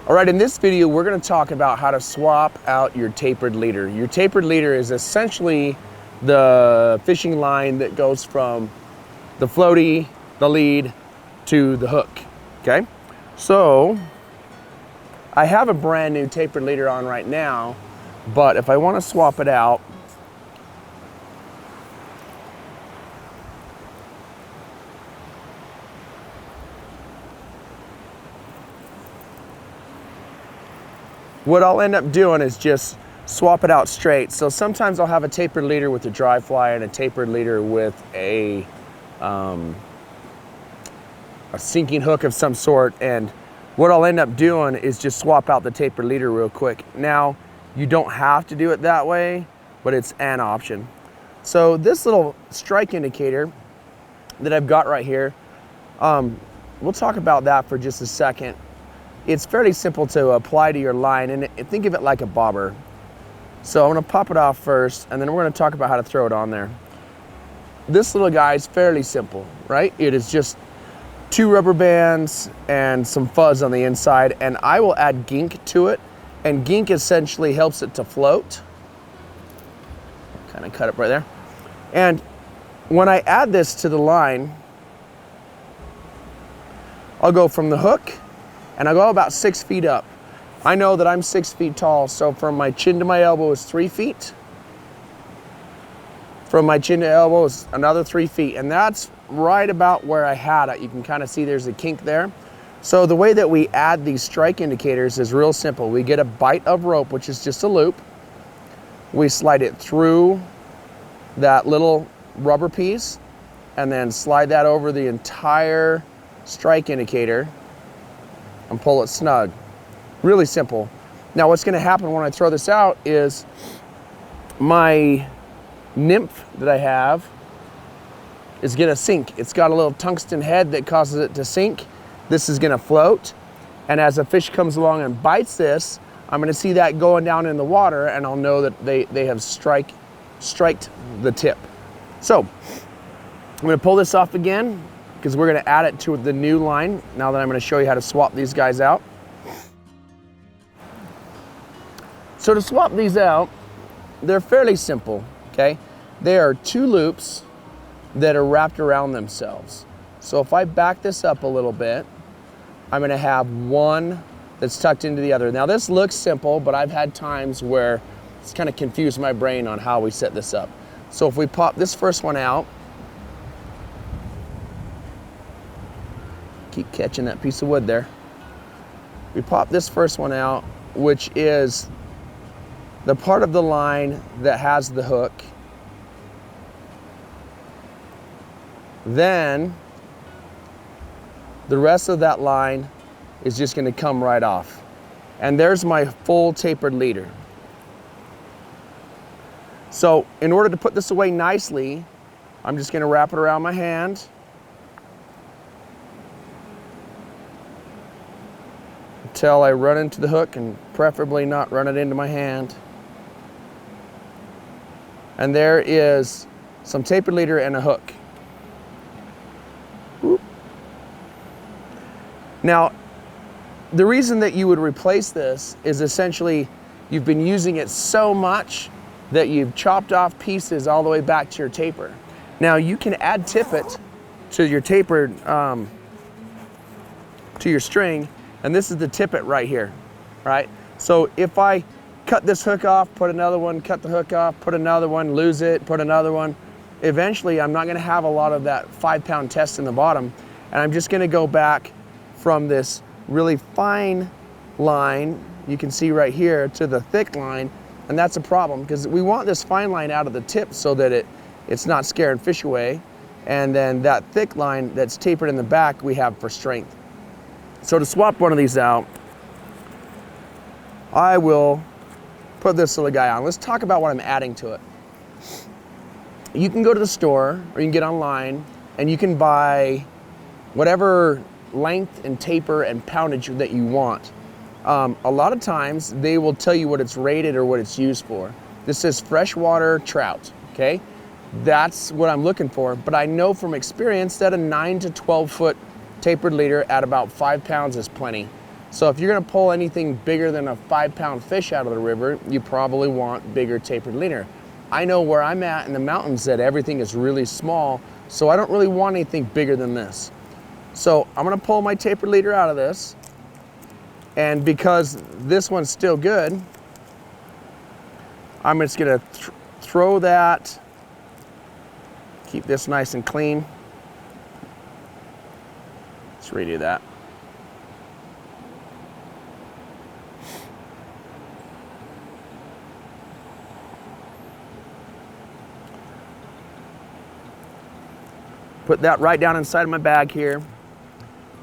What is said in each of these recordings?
All right, in this video, we're gonna talk about how to swap out your tapered leader. Your tapered leader is essentially the fishing line that goes from the floaty, the lead, to the hook, okay? So, I have a brand new tapered leader on right now, but if I wanna swap it out, what I'll end up doing is just swap it out straight. So sometimes I'll have a tapered leader with a dry fly and a tapered leader with a sinking hook of some sort. And what I'll end up doing is just swap out the tapered leader real quick. Now, you don't have to do it that way, but it's an option. So this little strike indicator that I've got right here, we'll talk about that for just a second. It's fairly simple to apply to your line, and think of it like a bobber. So I'm gonna pop it off first, and then we're gonna talk about how to throw it on there. This little guy is fairly simple, right? It is just 2 rubber bands and some fuzz on the inside, and I will add gink to it, and gink essentially helps it to float. Kind of cut it right there. And when I add this to the line, I'll go from the hook, and I go about 6 feet up. I know that I'm 6 feet tall, so from my chin to my elbow is 3 feet. From my chin to elbow is another 3 feet, and that's right about where I had it. You can kind of see there's a kink there. So the way that we add these strike indicators is real simple. We get a bight of rope, which is just a loop. We slide it through that little rubber piece, and then slide that over the entire strike indicator and pull it snug. Really simple. Now what's gonna happen when I throw this out is my nymph that I have is gonna sink. It's got a little tungsten head that causes it to sink. This is gonna float, and as a fish comes along and bites this, I'm gonna see that going down in the water, and I'll know that they have striked the tip. So I'm gonna pull this off again, because we're gonna add it to the new line now that I'm gonna show you how to swap these guys out. So to swap these out, they're fairly simple, okay? They are 2 loops that are wrapped around themselves. So if I back this up a little bit, I'm gonna have one that's tucked into the other. Now this looks simple, but I've had times where it's kind of confused my brain on how we set this up. So if we pop this first one out, keep catching that piece of wood there. We pop this first one out, which is the part of the line that has the hook. Then the rest of that line is just gonna come right off. And there's my full tapered leader. So in order to put this away nicely, I'm just gonna wrap it around my hand. Until I run into the hook, and preferably not run it into my hand. And there is some tapered leader and a hook. Whoop. Now, the reason that you would replace this is essentially you've been using it so much that you've chopped off pieces all the way back to your taper. Now you can add tippet to your tapered, to your string, and this is the tippet right here, right? So if I cut this hook off, put another one, cut the hook off, put another one, lose it, put another one, eventually I'm not gonna have a lot of that 5-pound test in the bottom, and I'm just gonna go back from this really fine line, you can see right here, to the thick line, and that's a problem because we want this fine line out of the tip so that it's not scaring fish away, and then that thick line that's tapered in the back we have for strength. So to swap one of these out, I will put this little guy on. Let's talk about what I'm adding to it. You can go to the store or you can get online and you can buy whatever length and taper and poundage that you want. A lot of times they will tell you what it's rated or what it's used for. This says freshwater trout, okay? That's what I'm looking for, but I know from experience that a 9 to 12 foot tapered leader at about 5 pounds is plenty. So if you're gonna pull anything bigger than a 5-pound fish out of the river, you probably want bigger tapered leader. I know where I'm at in the mountains that everything is really small, so I don't really want anything bigger than this. So I'm gonna pull my tapered leader out of this, and because this one's still good, I'm just gonna throw that, keep this nice and clean. Let's redo that. Put that right down inside of my bag here.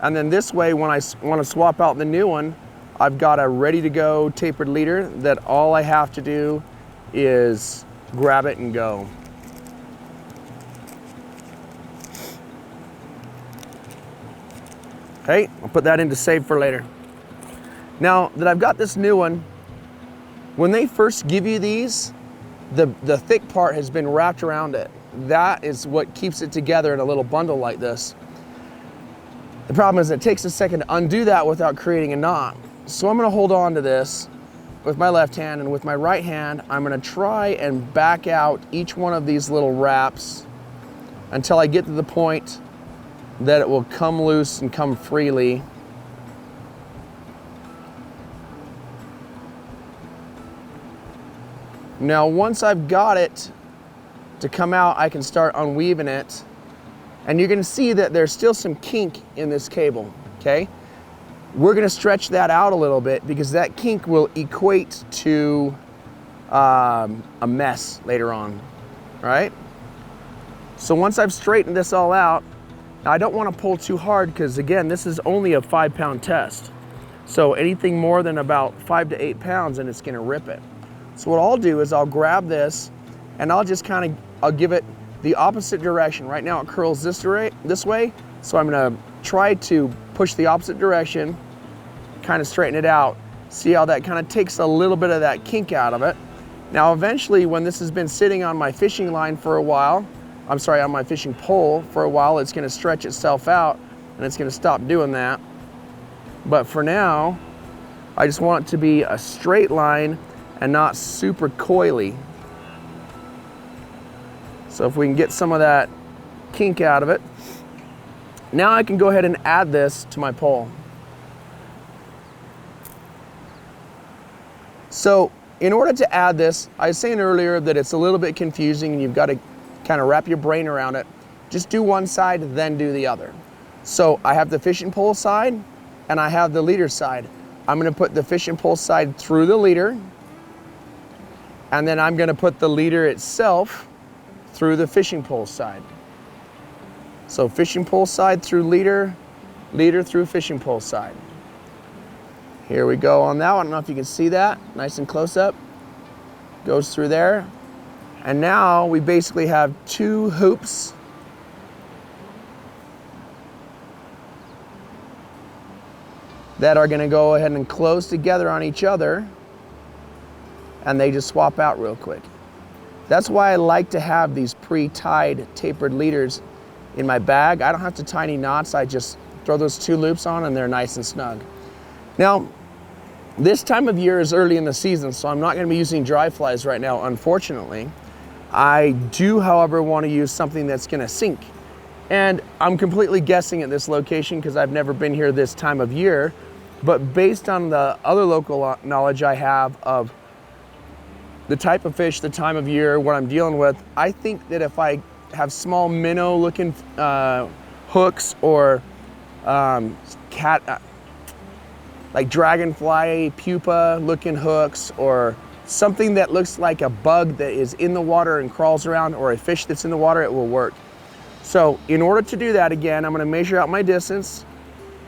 And then this way, when I want to swap out the new one, I've got a ready to go tapered leader that all I have to do is grab it and go. Okay, I'll put that in to save for later. Now that I've got this new one, when they first give you these, the thick part has been wrapped around it. That is what keeps it together in a little bundle like this. The problem is it takes a second to undo that without creating a knot. So I'm gonna hold on to this with my left hand, and with my right hand, I'm gonna try and back out each one of these little wraps until I get to the point that it will come loose and come freely. Now, once I've got it to come out, I can start unweaving it. And you're gonna see that there's still some kink in this cable, okay? We're gonna stretch that out a little bit because that kink will equate to a mess later on, right? So once I've straightened this all out, now I don't wanna pull too hard because again, this is only a 5-pound test. So anything more than about 5 to 8 pounds and it's gonna rip it. So what I'll do is I'll grab this and I'll just I'll give it the opposite direction. Right now it curls this way, so I'm gonna try to push the opposite direction, kind of straighten it out. See how that kind of takes a little bit of that kink out of it. Now eventually, when this has been sitting on my fishing line for a while, I'm sorry, on my fishing pole for a while, it's gonna stretch itself out and it's gonna stop doing that. But for now, I just want it to be a straight line and not super coily. So if we can get some of that kink out of it, now I can go ahead and add this to my pole. So in order to add this, I was saying earlier that it's a little bit confusing and you've got to kind of wrap your brain around it. Just do one side, then do the other. So I have the fishing pole side and I have the leader side. I'm gonna put the fishing pole side through the leader, and then I'm gonna put the leader itself through the fishing pole side. So fishing pole side through leader, leader through fishing pole side. Here we go on that one. I don't know if you can see that, nice and close up. Goes through there. And now we basically have 2 hoops that are gonna go ahead and close together on each other, and they just swap out real quick. That's why I like to have these pre-tied tapered leaders in my bag. I don't have to tie any knots. I just throw those 2 loops on and they're nice and snug. Now, this time of year is early in the season, so I'm not gonna be using dry flies right now, unfortunately. I do, however, wanna use something that's gonna sink. And I'm completely guessing at this location because I've never been here this time of year, but based on the other local knowledge I have of the type of fish, the time of year, what I'm dealing with, I think that if I have small minnow looking hooks or like dragonfly pupa looking hooks, or something that looks like a bug that is in the water and crawls around, or a fish that's in the water, it will work. So in order to do that, again, I'm gonna measure out my distance.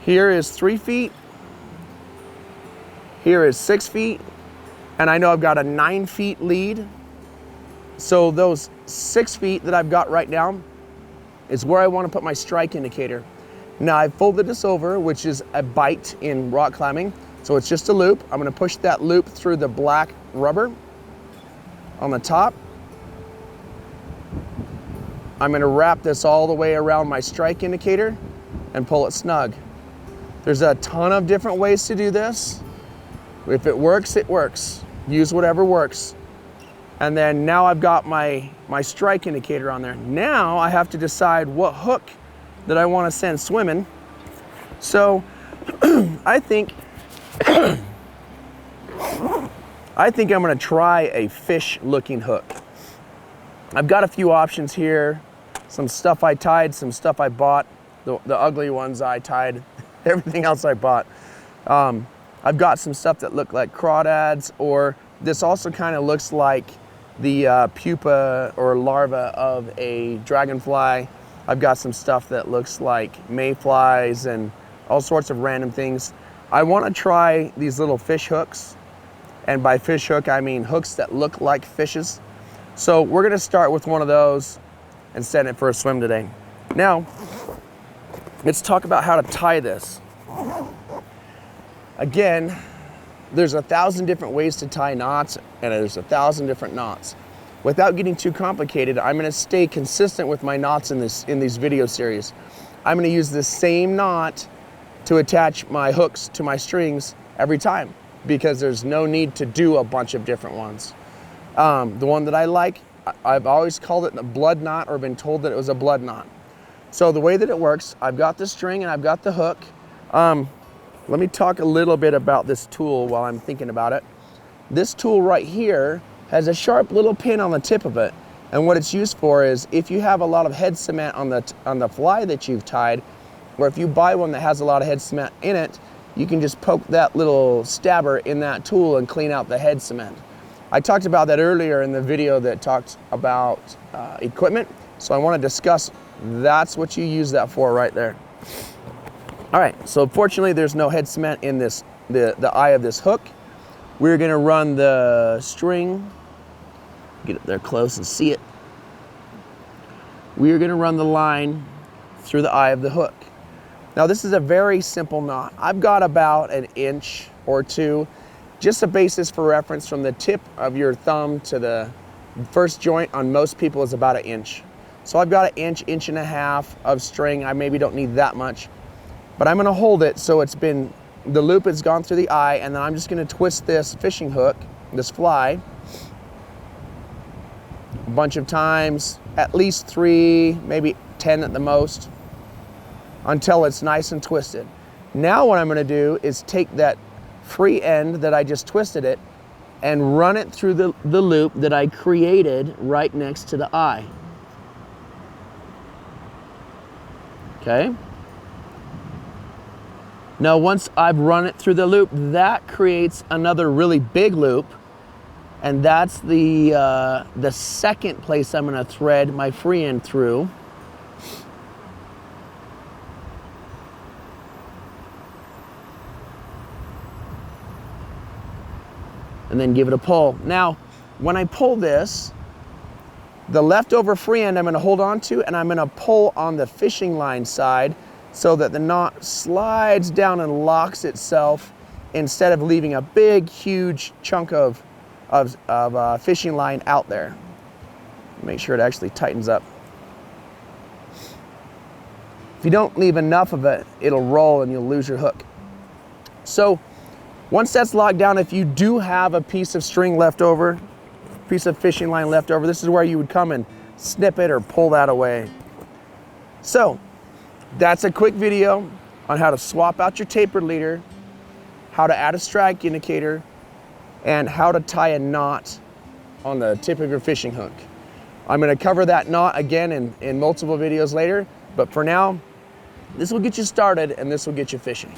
Here is 3 feet, here is 6 feet, and I know I've got a 9 feet lead. So those 6 feet that I've got right now is where I want to put my strike indicator. Now I've folded this over, which is a bite in rock climbing. So it's just a loop. I'm going to push that loop through the black rubber on the top. I'm going to wrap this all the way around my strike indicator and pull it snug. There's a ton of different ways to do this. If it works, it works. Use whatever works. And then now I've got my strike indicator on there. Now I have to decide what hook that I want to send swimming. So I think I'm going to try a fish looking hook. I've got a few options here. Some stuff I tied, some stuff I bought. The ugly ones I tied, everything else I bought. I've got some stuff that look like crawdads, or this also kind of looks like the pupa or larva of a dragonfly. I've got some stuff that looks like mayflies and all sorts of random things. I want to try these little fish hooks. And by fish hook, I mean hooks that look like fishes. So we're gonna start with one of those and send it for a swim today. Now, let's talk about how to tie this. Again, there's 1,000 different ways to tie knots, and there's 1,000 different knots. Without getting too complicated, I'm gonna stay consistent with my knots in these video series. I'm gonna use the same knot to attach my hooks to my strings every time, because there's no need to do a bunch of different ones. The one that I like, I've always called it a blood knot, or been told that it was a blood knot. So the way that it works, I've got the string and I've got the hook. Let me talk a little bit about this tool while I'm thinking about it. This tool right here has a sharp little pin on the tip of it. And what it's used for is if you have a lot of head cement on the fly that you've tied, or if you buy one that has a lot of head cement in it, you can just poke that little stabber in that tool and clean out the head cement. I talked about that earlier in the video that talked about equipment, so I want to discuss that's what you use that for right there. All right, so fortunately there's no head cement in the eye of this hook. We're gonna run the string, get it there close and see it. We're gonna run the line through the eye of the hook. Now this is a very simple knot. I've got about 1 inch or 2, just a basis for reference from the tip of your thumb to the first joint on most people is about 1 inch. So I've got 1 inch, 1.5 inch of string. I maybe don't need that much, but I'm gonna hold it so the loop has gone through the eye, and then I'm just gonna twist this fishing hook, this fly, a bunch of times, at least 3, maybe 10 at the most, until it's nice and twisted. Now what I'm gonna do is take that free end that I just twisted it and run it through the loop that I created right next to the eye. Okay? Now once I've run it through the loop, that creates another really big loop, and that's the second place I'm gonna thread my free end through. And then give it a pull. Now, when I pull this, the leftover free end I'm gonna hold on to, and I'm gonna pull on the fishing line side so that the knot slides down and locks itself instead of leaving a big, huge chunk of fishing line out there. Make sure it actually tightens up. If you don't leave enough of it, it'll roll and you'll lose your hook. So once that's locked down, if you do have a piece of string left over, piece of fishing line left over, this is where you would come and snip it or pull that away. So that's a quick video on how to swap out your tapered leader, how to add a strike indicator, and how to tie a knot on the tip of your fishing hook. I'm gonna cover that knot again in multiple videos later, but for now, this will get you started and this will get you fishing.